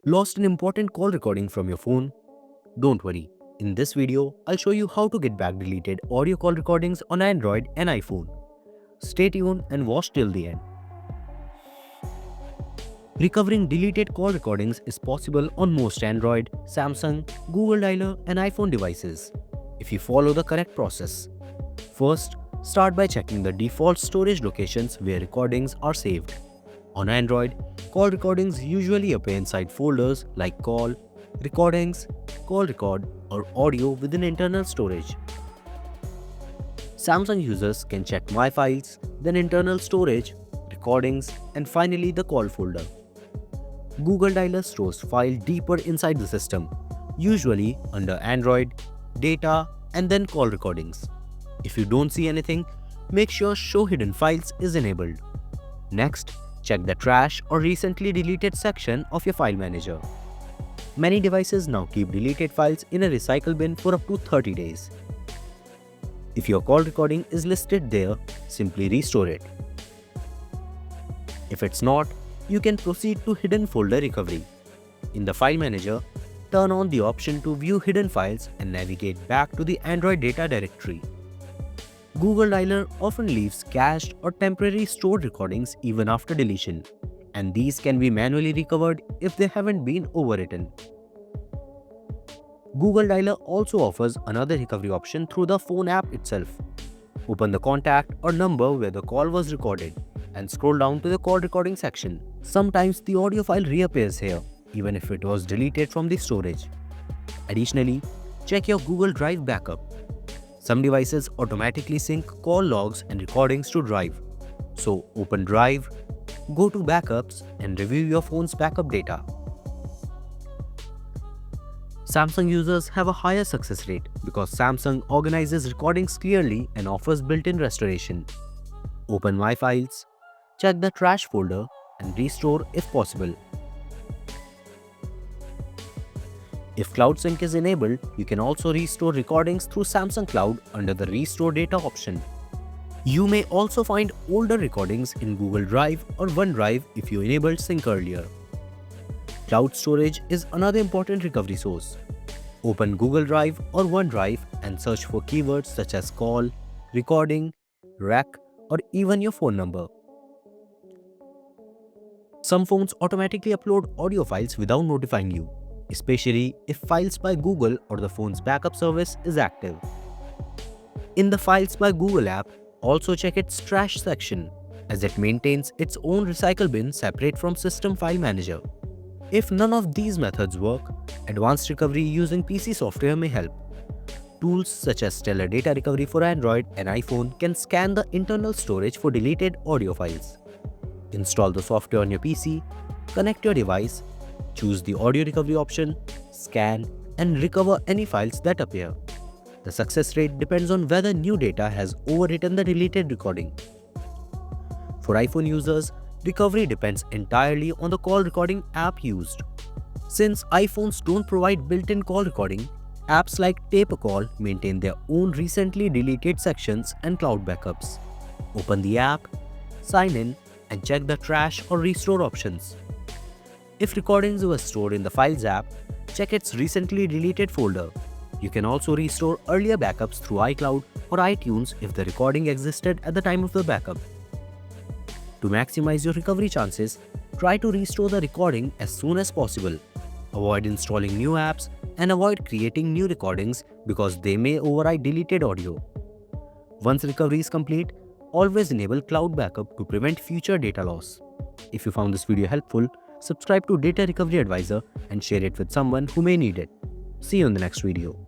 Lost an important call recording from your phone? Don't worry. In this video, I'll show you how to get back deleted audio call recordings on Android and iPhone. Stay tuned and watch till the end. Recovering deleted call recordings is possible on most Android, Samsung, Google Dialer, and iPhone devices if you follow the correct process. First, start by checking the default storage locations where recordings are saved. On Android, call recordings usually appear inside folders like Call, Recordings, Call Record, or Audio within internal storage. Samsung users can check My Files, then Internal Storage, Recordings, and finally the Call folder. Google Dialer stores files deeper inside the system, usually under Android, Data, and then Call Recordings. If you don't see anything, make sure Show Hidden Files is enabled. Next, check the Trash or Recently Deleted section of your file manager. Many devices now keep deleted files in a recycle bin for up to 30 days. If your call recording is listed there, simply restore it. If it's not, you can proceed to Hidden Folder Recovery. In the File Manager, turn on the option to view hidden files and navigate back to the Android data directory. Google Dialer often leaves cached or temporary stored recordings even after deletion, and these can be manually recovered if they haven't been overwritten. Google Dialer also offers another recovery option through the phone app itself. Open the contact or number where the call was recorded and scroll down to the call recording section. Sometimes the audio file reappears here, even if it was deleted from the storage. Additionally, check your Google Drive backup. Some devices automatically sync call logs and recordings to Drive. So open Drive, go to Backups, and review your phone's backup data. Samsung users have a higher success rate because Samsung organizes recordings clearly and offers built-in restoration. Open My Files, check the Trash folder, and restore if possible. If Cloud Sync is enabled, you can also restore recordings through Samsung Cloud under the Restore Data option. You may also find older recordings in Google Drive or OneDrive if you enabled sync earlier. Cloud storage is another important recovery source. Open Google Drive or OneDrive and search for keywords such as call, recording, rec, or even your phone number. Some phones automatically upload audio files without notifying you, especially if Files by Google or the phone's backup service is active. In the Files by Google app, also check its Trash section, as it maintains its own recycle bin separate from System File Manager. If none of these methods work, advanced recovery using PC software may help. Tools such as Stellar Data Recovery for Android and iPhone can scan the internal storage for deleted audio files. Install the software on your PC, connect your device, choose the audio recovery option, scan, and recover any files that appear. The success rate depends on whether new data has overwritten the deleted recording. For iPhone users, recovery depends entirely on the call recording app used. Since iPhones don't provide built-in call recording, apps like Tape a Call maintain their own recently deleted sections and cloud backups. Open the app, sign in, and check the Trash or Restore options. If recordings were stored in the Files app, check its recently deleted folder. You can also restore earlier backups through iCloud or iTunes if the recording existed at the time of the backup. To maximize your recovery chances, try to restore the recording as soon as possible. Avoid installing new apps and avoid creating new recordings because they may override deleted audio. Once recovery is complete, always enable cloud backup to prevent future data loss. If you found this video helpful, subscribe to Data Recovery Advisor and share it with someone who may need it. See you in the next video.